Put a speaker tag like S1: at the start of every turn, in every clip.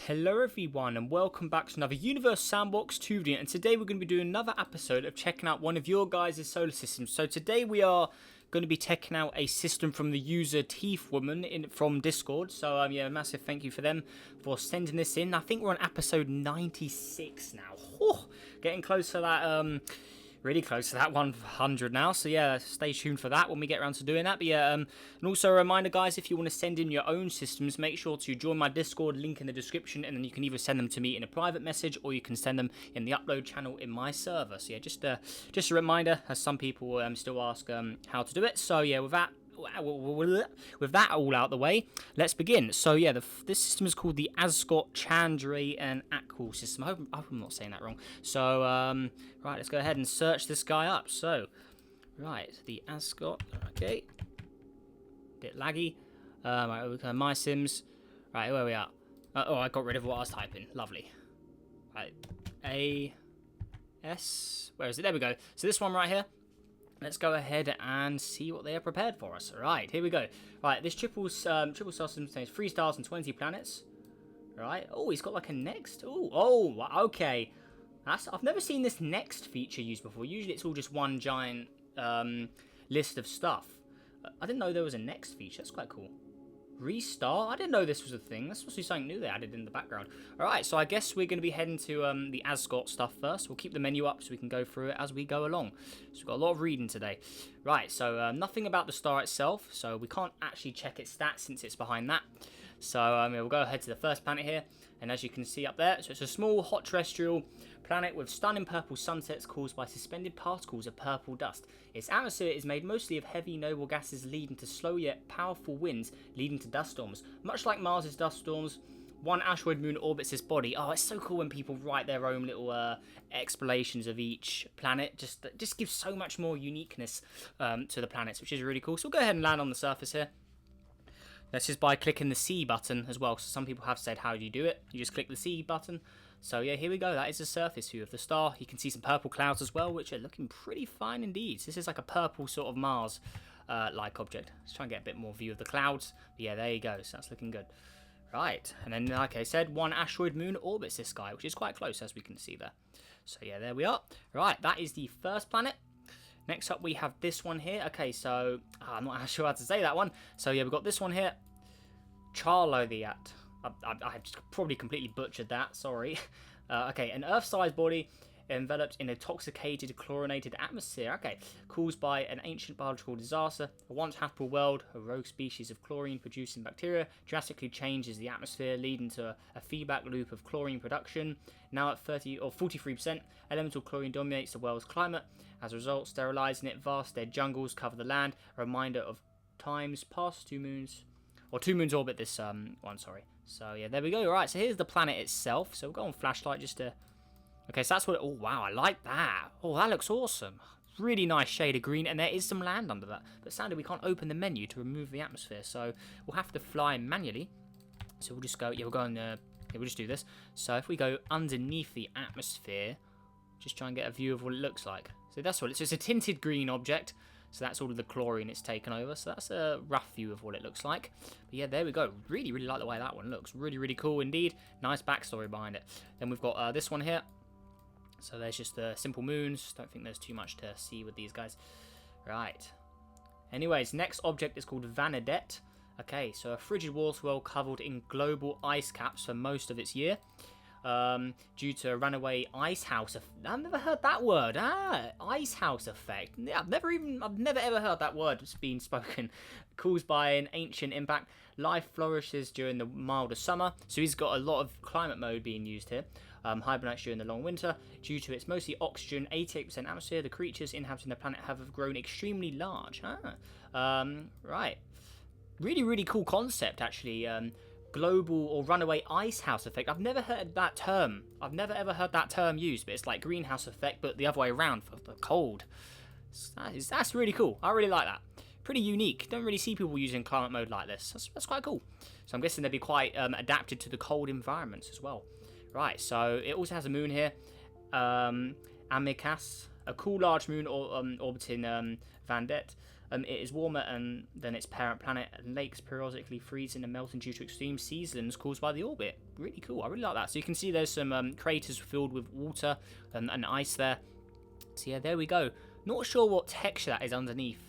S1: Hello everyone and welcome back to another Universe Sandbox 2D, and today we're going to be doing another episode of checking out one of your guys' solar systems. So today we are going to be checking out a system from the user Teeth Woman from Discord. So yeah, massive thank you for them for sending this in. I think we're on episode 96 now. Getting close to that really close to that 100 now, so yeah, stay tuned for that when we get around to doing that. But yeah, and also a reminder, guys, if you want to send in your own systems, make sure to join my Discord, link in the description, and then you can either send them to me in a private message or you can send them in the upload channel in my server. So yeah, just a reminder, as some people still ask how to do it. So yeah, with that all out the way, let's begin. So yeah, this system is called the Ascot Chandra and Aquil system. I hope I'm not saying that wrong. So right, let's go ahead and search this guy up. So right, the Ascot. Okay, bit laggy. Right, we can my sims. Right, where we are. Oh, I got rid of what I was typing. Lovely. Right, AS. Where is it? There we go. So this one right here. Let's go ahead and see what they are prepared for us. Alright, here we go. Right, this triple star system contains 3 stars and 20 planets. Right. Oh, he's got like a next. Oh, okay. I've never seen this next feature used before. Usually it's all just one giant list of stuff. I didn't know there was a next feature. That's quite cool. Restart? I didn't know this was a thing. That's supposed to be something new they added in the background. Alright, so I guess we're going to be heading to the Ascot stuff first. We'll keep the menu up so we can go through it as we go along. So we've got a lot of reading today. Right, so nothing about the star itself. So we can't actually check its stats since it's behind that. So we'll go ahead to the first planet here. And as you can see up there, so it's a small hot terrestrial planet with stunning purple sunsets caused by suspended particles of purple dust. Its atmosphere is made mostly of heavy noble gases leading to slow yet powerful winds leading to dust storms. Much like Mars's dust storms, one asteroid moon orbits this body. Oh, it's so cool when people write their own little explanations of each planet. Just gives so much more uniqueness to the planets, which is really cool. So we'll go ahead and land on the surface here. This is by clicking the C button as well. So some people have said, how do you do it? You just click the C button. So yeah, here we go. That is the surface view of the star. You can see some purple clouds as well, which are looking pretty fine indeed. So this is like a purple sort of Mars-like object. Let's try and get a bit more view of the clouds. But yeah, there you go. So that's looking good. Right, and then like I said, one asteroid moon orbits this guy, which is quite close as we can see there. So yeah, there we are. Right, that is the first planet. Next up, we have this one here. Okay, so I'm not sure how to say that one. So yeah, we've got this one here. Charlothiat. I just probably completely butchered that. Sorry. Okay, an Earth-sized body enveloped in a intoxicated, chlorinated atmosphere. Okay, caused by an ancient biological disaster. A once habitable world, a rogue species of chlorine-producing bacteria, drastically changes the atmosphere, leading to a feedback loop of chlorine production. Now at 43%, elemental chlorine dominates the world's climate. As a result, sterilizing it, vast dead jungles cover the land. A reminder of times past. 2 moons orbit this one. Sorry. So yeah, there we go. All right, so here's the planet itself. So we'll go on flashlight just to. Okay, so that's what. Oh wow, I like that. Oh, that looks awesome. Really nice shade of green, and there is some land under that. But sadly, we can't open the menu to remove the atmosphere, so we'll have to fly manually. So we'll just go. Yeah, we'll go on. Yeah, we'll just do this. So if we go underneath the atmosphere, just try and get a view of what it looks like. So that's what it's. It's a tinted green object. So that's all of the chlorine it's taken over. So that's a rough view of what it looks like. But yeah, there we go. Really, really like the way that one looks. Really, really cool indeed. Nice backstory behind it. Then we've got this one here. So there's just the simple moons. Don't think there's too much to see with these guys. Right. Anyways, next object is called Vanadet. Okay, so a frigid water world covered in global ice caps for most of its year. Due to a runaway ice house I've never heard that word. Ice house effect. Yeah, I've never ever heard that word being spoken. Caused by an ancient impact, life flourishes during the milder summer. So he's got a lot of climate mode being used here. Hibernates during the long winter. Due to its mostly oxygen, 88% atmosphere, the creatures inhabiting the planet have grown extremely large. Right. Really, really cool concept, actually. Global or runaway ice house effect. I've never heard that term. I've never ever heard that term used, but it's like greenhouse effect, but the other way around for cold. That's really cool. I really like that. Pretty unique. Don't really see people using climate mode like this. That's quite cool. So I'm guessing they'd be quite adapted to the cold environments as well. Right, so it also has a moon here. Amicas, a cool large moon orbiting Vandet. It is warmer than its parent planet, and lakes periodically freezing and melting due to extreme seasons caused by the orbit. Really cool. I really like that. So you can see there's some craters filled with water and ice there. So yeah, there we go. Not sure what texture that is underneath,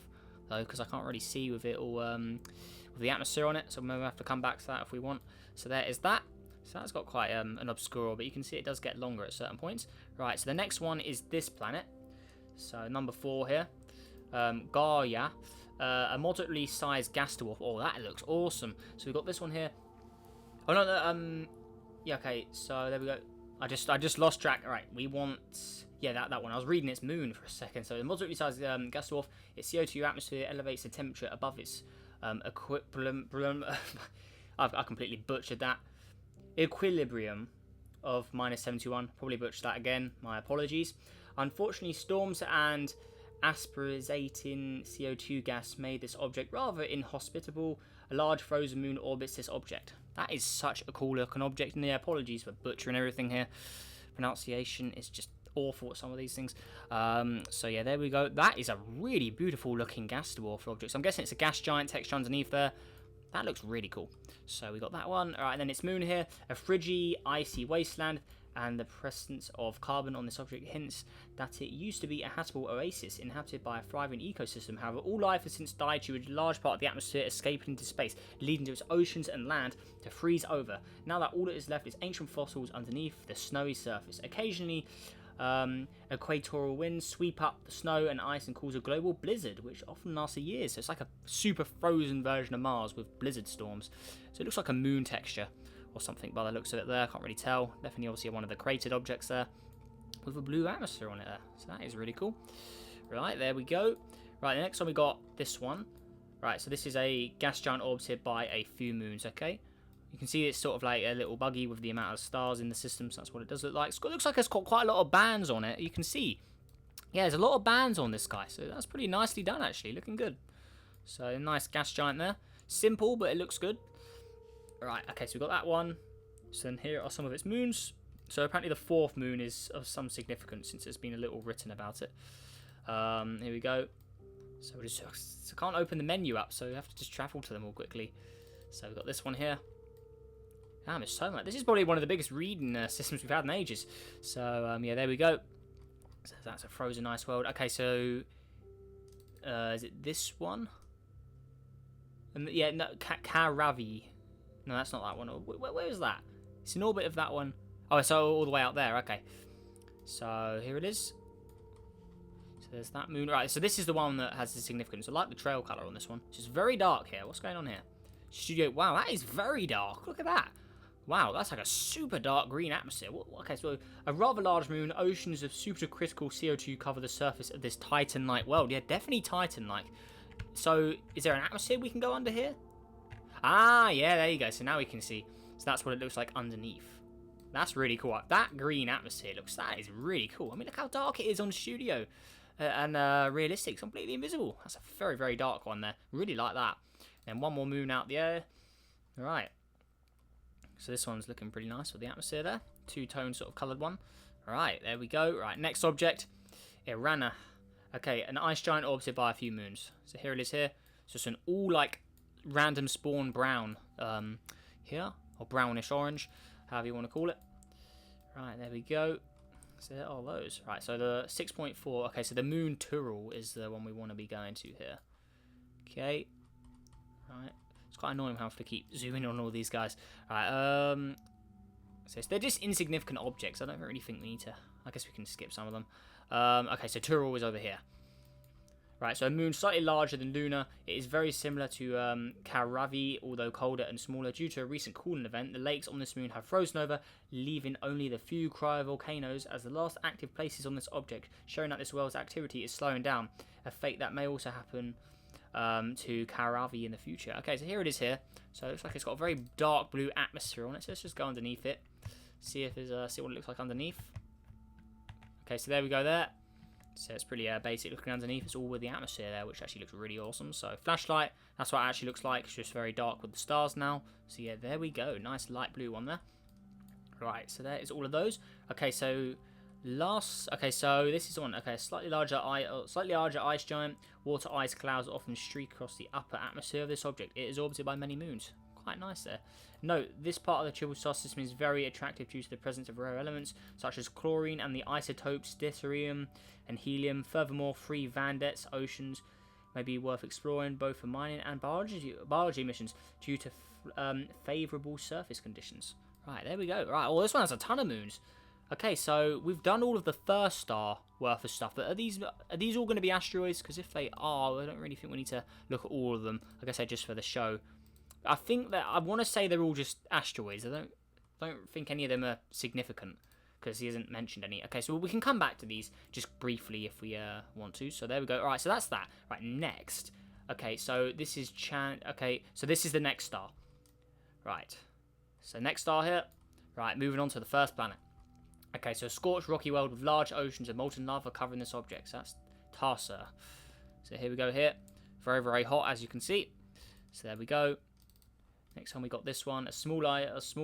S1: though, because I can't really see with it all, with the atmosphere on it. So maybe we'll have to come back to that if we want. So there is that. So that's got quite an obscure, but you can see it does get longer at certain points. Right, so the next one is this planet. So number 4 here. Gaia. A moderately sized gas dwarf. Oh, that looks awesome. So we've got this one here. Oh, no, yeah, okay, so there we go. I just lost track. All right, we want... Yeah, that one. I was reading its moon for a second. So the moderately sized gas dwarf, its CO2 atmosphere elevates the temperature above its equilibrium. I completely butchered that. Equilibrium of -71. Probably butchered that again. My apologies. Unfortunately, storms and aspirating CO2 gas made this object rather inhospitable. A large frozen moon orbits this object. That is such a cool looking object. And yeah, apologies for butchering everything here. Pronunciation is just awful at some of these things. So yeah, there we go. That is a really beautiful looking gas dwarf object. So I'm guessing it's a gas giant texture underneath there. That looks really cool. So we got that one. All right, and then its moon here, a frigid, icy wasteland, and the presence of carbon on this object hints that it used to be a habitable oasis inhabited by a thriving ecosystem. However, all life has since died due to a large part of the atmosphere escaping into space, leading to its oceans and land to freeze over. Now that all that is left is ancient fossils underneath the snowy surface. Occasionally, equatorial winds sweep up the snow and ice and cause a global blizzard, which often lasts for years. So it's like a super frozen version of Mars with blizzard storms. So it looks like a moon texture or something by the looks of it there. I can't really tell. Definitely obviously one of the cratered objects there with a blue atmosphere on it there. So that is really cool. Right, there we go. Right, the next one we got this one. Right, so this is a gas giant orbited by a few moons, okay? You can see it's sort of like a little buggy with the amount of stars in the system, so that's what it does look like. It looks like it's got quite a lot of bands on it. You can see. Yeah, there's a lot of bands on this guy, so that's pretty nicely done, actually. Looking good. So, nice gas giant there. Simple, but it looks good. Right, okay, so we've got that one. So then here are some of its moons. So apparently the 4th moon is of some significance since there's been a little written about it. Here we go. So I can't open the menu up, so we have to just travel to them all quickly. So we've got this one here. Damn, it's so much. This is probably one of the biggest reading systems we've had in ages. So, yeah, there we go. So that's a frozen ice world. Okay, so... is it this one? Yeah, no, Karavi. No, that's not that one. Where is that? It's in orbit of that one. Oh, it's all the way out there. Okay. So, here it is. So, there's that moon. Right, so this is the one that has the significance. I like the trail colour on this one. It's just very dark here. What's going on here? Studio. Wow, that is very dark. Look at that. Wow, that's like a super dark green atmosphere. Okay, so a rather large moon, oceans of supercritical CO2 cover the surface of this Titan-like world. Yeah, definitely Titan-like. So, is there an atmosphere we can go under here? Ah, yeah, there you go. So now we can see. So that's what it looks like underneath. That's really cool. That green atmosphere that is really cool. I mean, look how dark it is on Studio. And realistic, it's completely invisible. That's a very, very dark one there. Really like that. And one more moon out the air. All right. So this one's looking pretty nice with the atmosphere there. Two-tone sort of coloured one. Alright, there we go. Right, next object. Irana. Okay, an ice giant orbited by a few moons. So here it is here. So it's an all like random spawn brown here. Or brownish orange. However you want to call it. Right, there we go. So there are those. Right, so the 6.4. Okay, so the moon Tyrrell is the one we want to be going to here. Okay. Right. It's quite annoying how I have to keep zooming on all these guys. Right, so they're just insignificant objects. I don't really think we need to... I guess we can skip some of them. Okay, so Tyrrell is over here. Right, so a moon slightly larger than Luna. It is very similar to Karavi, although colder and smaller. Due to a recent cooling event, the lakes on this moon have frozen over, leaving only the few cryovolcanoes as the last active places on this object, showing that this world's activity is slowing down. A fate that may also happen... to Karavi in the future. Okay, so here it is here. So it looks like it's got a very dark blue atmosphere on it. So let's just go underneath it. See if there's see what it looks like underneath. Okay, so there we go there. So it's pretty basic looking underneath. It's all with the atmosphere there, which actually looks really awesome. So flashlight, that's what it actually looks like. It's just very dark with the stars now. So yeah, there we go. Nice light blue one there. Right, so there is all of those. Okay, so Okay, so this is the one. Okay, slightly larger ice giant. Water ice clouds often streak across the upper atmosphere of this object. It is orbited by many moons. Quite nice there. Note, this part of the triple star system is very attractive due to the presence of rare elements such as chlorine and the isotopes deuterium and helium. Furthermore, free Vandets oceans may be worth exploring both for mining and biology missions due to favourable surface conditions. Right, there we go. Right, well, this one has a ton of moons. Okay, so we've done all of the first star worth of stuff, but are these all going to be asteroids? Because if they are, I don't really think we need to look at all of them. Like I said, just for the show. I think that I want to say they're all just asteroids. I don't think any of them are significant because he hasn't mentioned any. Okay, so we can come back to these just briefly if we want to. So there we go. All right, so that's that. Right, next. Okay, so this is Okay, so this is the next star. Right. So next star here. Right, moving on to the first planet. Okay, so a scorched rocky world with large oceans of molten lava covering this object. So that's Tarsa. So here we go here. Very, very hot, as you can see. So there we go. Next time we got this one. A small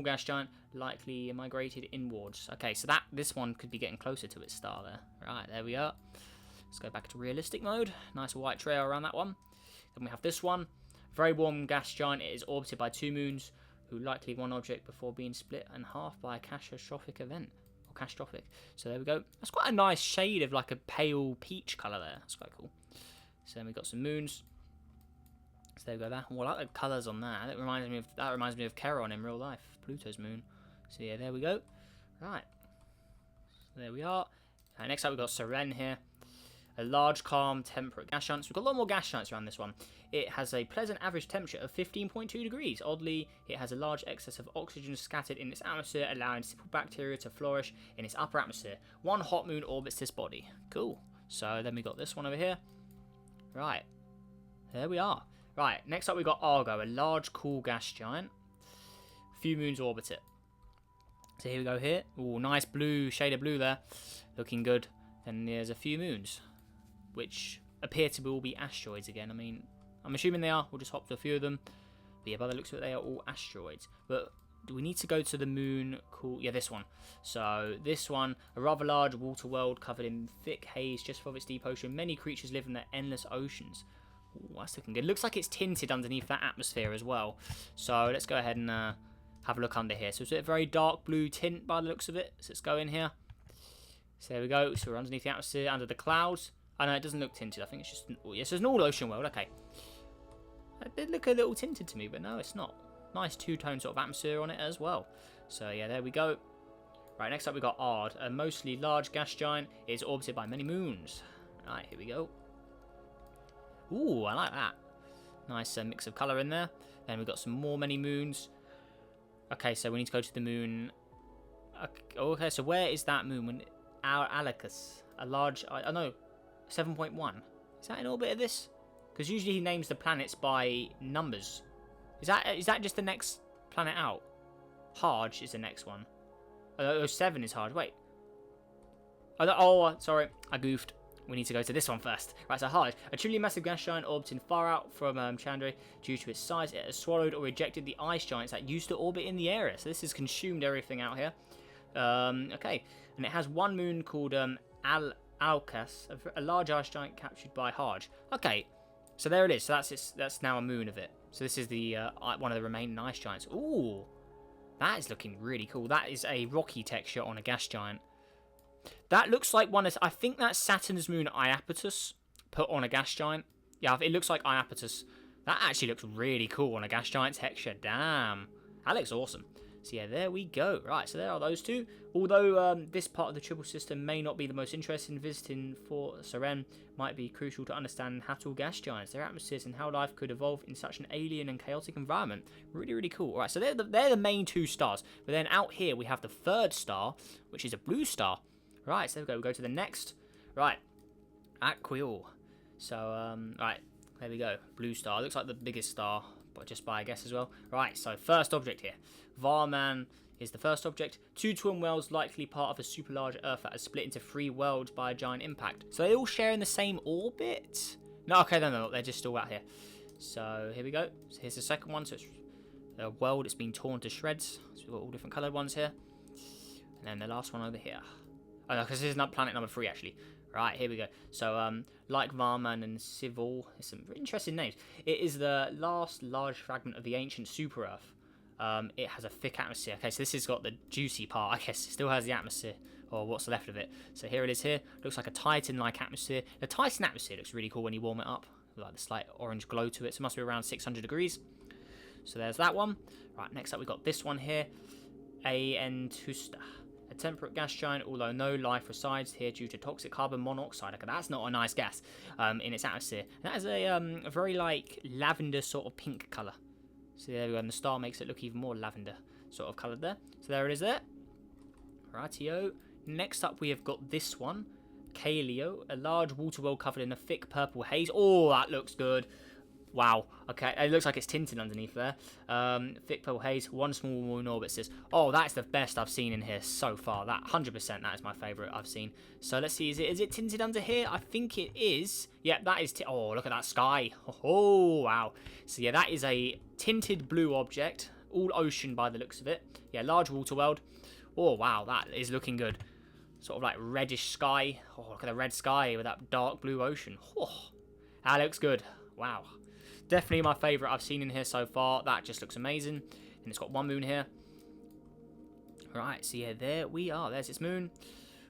S1: gas giant likely migrated inwards. Okay, so this one could be getting closer to its star there. Right, there we are. Let's go back to realistic mode. Nice white trail around that one. Then we have this one. Very warm gas giant. It is orbited by 2 moons, who likely one object before being split in half by a catastrophic event. Catastrophic. So there we go. That's quite a nice shade of like a pale peach colour there. That's quite cool. So then we got some moons. So there we go. That. Well, I like the colours on that. That reminds me of Charon in real life, Pluto's moon. So yeah, there we go. Right. So there we are. Next up we've got Seren here. A large, calm, temperate gas giant. So we've got a lot more gas giants around this one. It has a pleasant average temperature of 15.2 degrees. Oddly, it has a large excess of oxygen scattered in its atmosphere, allowing simple bacteria to flourish in its upper atmosphere. One hot moon orbits this body. Cool. So then we got this one over here. Right. There we are. Right, next up we've got Argo, a large, cool gas giant. Few moons orbit it. So here we go here. Ooh, nice blue, shade of blue there. Looking good. Then there's a few moons, which appear to all be asteroids again. I mean, I'm assuming they are. We'll just hop to a few of them. But yeah, by the looks of it, they are all asteroids. But do we need to go to the moon? Cool. Yeah, this one. So this one, a rather large water world covered in thick haze just above its deep ocean. Many creatures live in the endless oceans. Ooh, that's looking good. Looks like it's tinted underneath that atmosphere as well. So let's go ahead and have a look under here. So it's a very dark blue tint by the looks of it. So let's go in here. So there we go. So we're underneath the atmosphere, under the clouds. Oh no, it doesn't look tinted. I think it's just... Oh, yes, there's an all-ocean world. Okay. It did look a little tinted to me, but no, it's not. Nice two-tone sort of atmosphere on it as well. So yeah, there we go. Right, next up we got Ard, a mostly large gas giant. It is orbited by many moons. Right, here we go. Ooh, I like that. Nice mix of colour in there. Then we've got some more many moons. Okay, so we need to go to the moon. Okay, so where is that moon? Our Alicus. A large... I know, 7.1. Is that in orbit of this? Because usually he names the planets by numbers. Is that just the next planet out? Harge is the next one. Oh, 7 is Harge. Wait. Oh, sorry. I goofed. We need to go to this one first. Right, so Harge. A truly massive gas giant orbiting far out from Chandra. Due to its size, it has swallowed or ejected the ice giants that used to orbit in the area. So this has consumed everything out here. Okay. And it has one moon called Alcas, a large ice giant captured by Harge. Okay. So there it is. So that's now a moon of it. So this is the one of the remaining ice giants. Ooh, that is looking really cool. That is a rocky texture on a gas giant. That looks like one of... I think that's Saturn's moon Iapetus put on a gas giant. Yeah, it looks like Iapetus. That actually looks really cool on a gas giant texture. Damn. That looks awesome. So yeah, there we go. Right, so there are those two. Although this part of the triple system may not be the most interesting, visiting for Seren might be crucial to understand habitable gas giants, their atmospheres, and how life could evolve in such an alien and chaotic environment. Really, really cool. All right, so they're the main 2 stars. But then out here we have the 3rd star, which is a blue star. Right, so there we go. We'll go to the next. Right, Aquill. So, right, there we go. Blue star. Looks like the biggest star, but just by a guess as well. Right, so first object here. Varman is the first object. 2 twin worlds, likely part of a super large Earth that has split into 3 worlds by a giant impact. So they all share in the same orbit? No, okay, no, they're just all out here. So here we go. So here's the second one. So it's a world that's been torn to shreds. So we've got all different coloured ones here. And then the last one over here. Oh no, because this is not planet number 3 actually. Right, here we go. So, like Varman and Civil, it's some interesting names. It is the last large fragment of the ancient super Earth. It has a thick atmosphere. Okay, so this has got the juicy part. I guess it still has the atmosphere, or what's left of it. So here it is here. Looks like a Titan-like atmosphere. The Titan atmosphere looks really cool when you warm it up. Like the slight orange glow to it. So it must be around 600 degrees. So there's that one. Right, next up we've got this one here. Tusta. A temperate gas giant, although no life resides here due to toxic carbon monoxide. Okay, that's not a nice gas in its atmosphere. And that is a very like lavender sort of pink colour. So there we go, and the star makes it look even more lavender sort of coloured there. So there it is there. Rightio. Next up we have got this one. Kaleo, a large water well covered in a thick purple haze. Oh, that looks good. Wow. Okay, it looks like it's tinted underneath there. Thick purple haze, one small moon orbit says. Oh, that's the best I've seen in here so far. That 100%, that is my favourite I've seen. So let's see, is it tinted under here? I think it is. Yeah, that is. Oh, look at that sky. Oh, wow. So yeah, that is a tinted blue object, all ocean by the looks of it. Yeah, large water world. Oh, wow, that is looking good. Sort of like reddish sky. Oh, look at the red sky with that dark blue ocean. Oh, that looks good. Wow. Definitely my favourite I've seen in here so far. That just looks amazing. And it's got one moon here. Right, so yeah, there we are. There's its moon.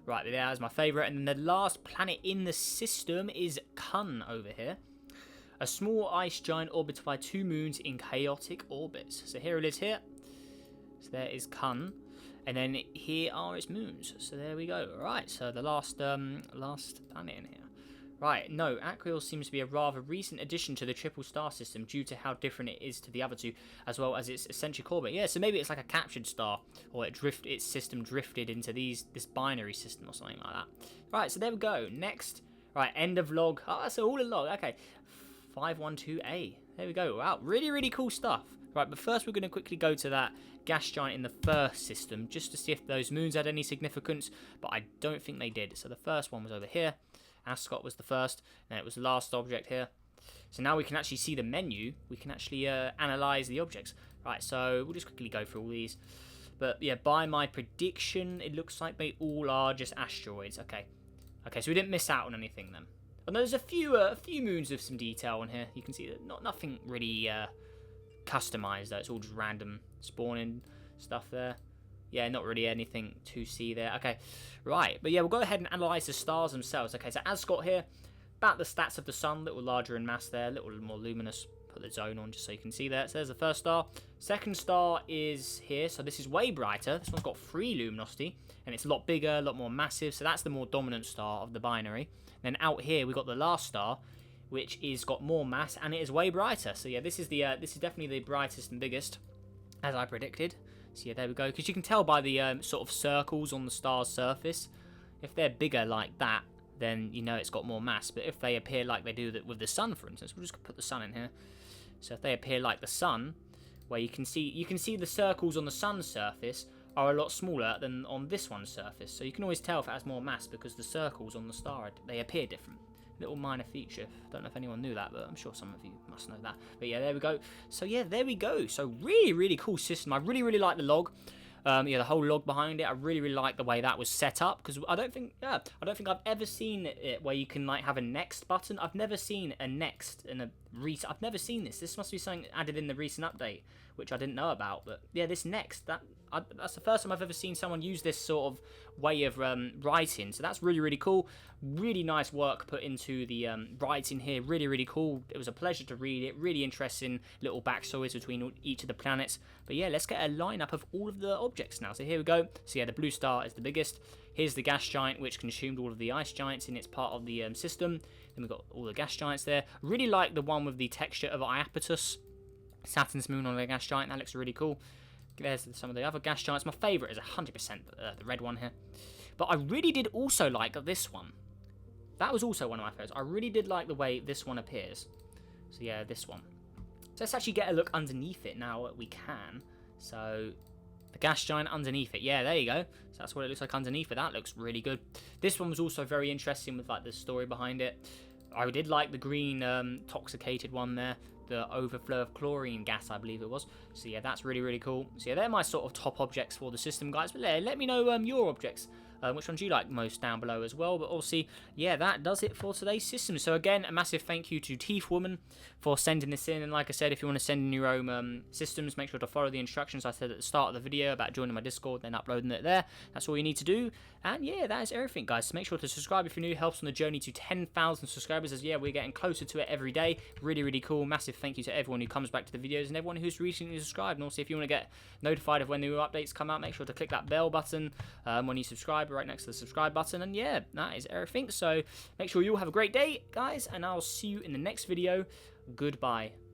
S1: Right, there's my favourite. And then the last planet in the system is Kun over here. A small ice giant orbited by 2 moons in chaotic orbits. So here it is here. So there is Kun. And then here are its moons. So there we go. Right, so the last planet in here. Right, no, Acriel seems to be a rather recent addition to the triple star system due to how different it is to the other two, as well as its eccentric orbit. Yeah, so maybe it's like a captured star, or its system drifted into this binary system or something like that. Right, so there we go. Next, right, end of log. Oh, that's all a log. Okay, 512A. There we go. Wow, really, really cool stuff. Right, but first we're going to quickly go to that gas giant in the first system, just to see if those moons had any significance, but I don't think they did. So the first one was over here. Ascot was the first, and it was the last object here. So now we can actually see the menu. We can actually analyze the objects. Right, so we'll just quickly go through all these. But yeah, by my prediction, it looks like they all are just asteroids. Okay, so we didn't miss out on anything then. And there's a few moons with some detail on here. You can see that nothing really customized though. It's all just random spawning stuff there. Yeah, not really anything to see there. Okay, right. But yeah, we'll go ahead and analyze the stars themselves. Okay, so Ascot here, about the stats of the sun, a little larger in mass there, a little more luminous. Put the zone on just so you can see that. So there's the first star. Second star is here. So this is way brighter. This one's got 3 luminosity, and it's a lot bigger, a lot more massive. So that's the more dominant star of the binary. Then out here, we've got the last star, which is got more mass, and it is way brighter. So yeah, this is definitely the brightest and biggest, as I predicted. So yeah, there we go. Because you can tell by the sort of circles on the star's surface. If they're bigger like that, then you know it's got more mass. But if they appear like they do with the sun, for instance, we'll just put the sun in here. So if they appear like the sun, where you can see the circles on the sun's surface are a lot smaller than on this one's surface. So you can always tell if it has more mass because the circles on the star, they appear different. Little minor feature. Don't know if anyone knew that, but I'm sure some of you must know that. But yeah, there we go. So yeah, there we go. So really, really cool system. I really, really like the log. Yeah, the whole log behind it. I really, really like the way that was set up because I don't think I've ever seen it where you can like have a next button. I've never seen a next in a recent. I've never seen this. This must be something added in the recent update, which I didn't know about. But yeah, this next that's the first time I've ever seen someone use this sort of way of writing. So that's really, really cool. Really nice work put into the writing here. Really, really cool. It was a pleasure to read it. Really interesting little backstories between each of the planets. But yeah, let's get a lineup of all of the objects now. So here we go. So yeah, the blue star is the biggest. Here's the gas giant, which consumed all of the ice giants in its part of the system. Then we've got all the gas giants there. Really like the one with the texture of Iapetus, Saturn's moon on the gas giant. That looks really cool. There's some of the other gas giants. My favourite is 100% the red one here. But I really did also like this one. That was also one of my favourites. I really did like the way this one appears. So yeah, this one. So let's actually get a look underneath it now we can. So the gas giant underneath it. Yeah, there you go. So that's what it looks like underneath it. That looks really good. This one was also very interesting with like the story behind it. I did like the green toxicated one there. The overflow of chlorine gas, I believe it was. So yeah, that's really, really cool. So yeah, they're my sort of top objects for the system, guys. But let me know your objects which ones you like most down below as well. But obviously, yeah, that does it for today's system. So again, a massive thank you to Teeth Woman for sending this in. And like I said, if you want to send in your own systems, make sure to follow the instructions I said at the start of the video about joining my Discord, then uploading it there. That's all you need to do. And yeah, that is everything, guys. So make sure to subscribe if you're new. Helps on the journey to 10,000 subscribers, as yeah, we're getting closer to it every day. Really, really cool. Massive thank you to everyone who comes back to the videos and everyone who's recently subscribed. And also, if you want to get notified of when new updates come out, make sure to click that bell button when you subscribe, right next to the subscribe button. And yeah, that is everything. So make sure you all have a great day, guys, and I'll see you in the next video. Goodbye.